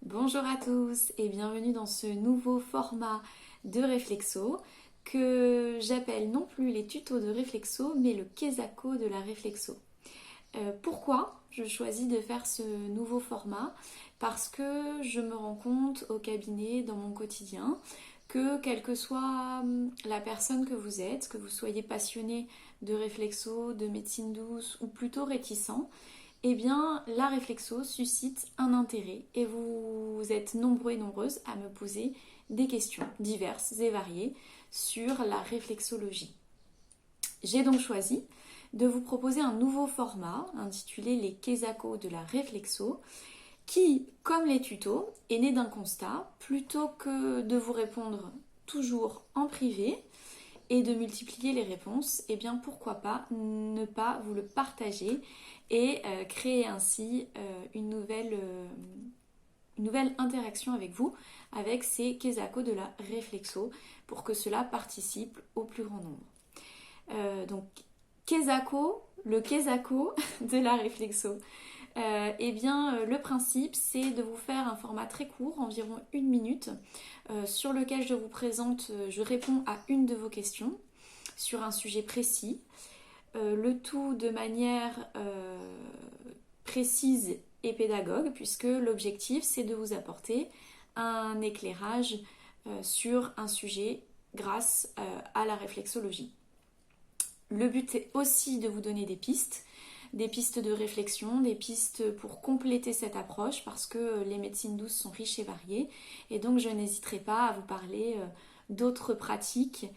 Bonjour à tous et bienvenue dans ce nouveau format de Réflexo que j'appelle non plus les tutos de Réflexo mais le Kesako de la Réflexo. Pourquoi je choisis de faire ce nouveau format? Parce que je me rends compte au cabinet, dans mon quotidien, que quelle que soit la personne que vous soyez passionné de réflexo, de médecine douce ou plutôt réticent, eh bien la réflexo suscite un intérêt et vous êtes nombreux et nombreuses à me poser des questions diverses et variées sur la réflexologie. J'ai donc choisi de vous proposer un nouveau format intitulé les Kesako de la réflexo qui, comme les tutos, est né d'un constat. Plutôt que de vous répondre toujours en privé et de multiplier les réponses, eh bien pourquoi pas ne pas vous le partager et créer ainsi une nouvelle interaction avec vous, avec ces Kesako de la réflexo, pour que cela participe au plus grand nombre. Donc Kesako, le Kesako de la réflexo. Le principe, c'est de vous faire un format très court, environ 1 minute, sur lequel je réponds à une de vos questions sur un sujet précis, le tout de manière précise et pédagogue, puisque l'objectif, c'est de vous apporter un éclairage sur un sujet grâce à la réflexologie. Le but est aussi de vous donner des pistes de réflexion, des pistes pour compléter cette approche parce que les médecines douces sont riches et variées et donc je n'hésiterai pas à vous parler d'autres pratiques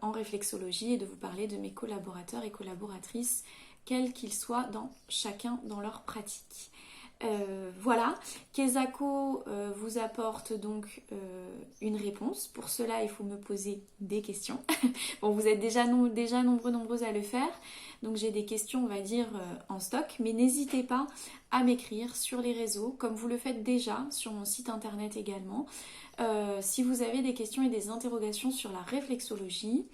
en réflexologie et de vous parler de mes collaborateurs et collaboratrices, quels qu'ils soient chacun dans leur pratique. Voilà, Kesako vous apporte donc une réponse. Pour cela, il faut me poser des questions. Bon, vous êtes déjà nombreuses à le faire, donc j'ai des questions, on va dire, en stock, mais n'hésitez pas à m'écrire sur les réseaux, comme vous le faites déjà sur mon site internet également. Si vous avez des questions et des interrogations sur la réflexologie,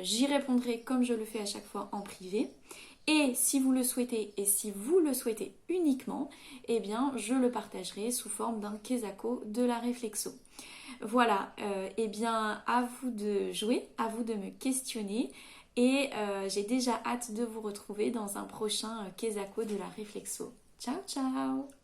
j'y répondrai comme je le fais à chaque fois en privé. Et si vous le souhaitez, et si vous le souhaitez uniquement, eh bien je le partagerai sous forme d'un Kesako de la réflexo. Voilà, eh bien à vous de jouer, à vous de me questionner et j'ai déjà hâte de vous retrouver dans un prochain Kesako de la réflexo. Ciao ciao!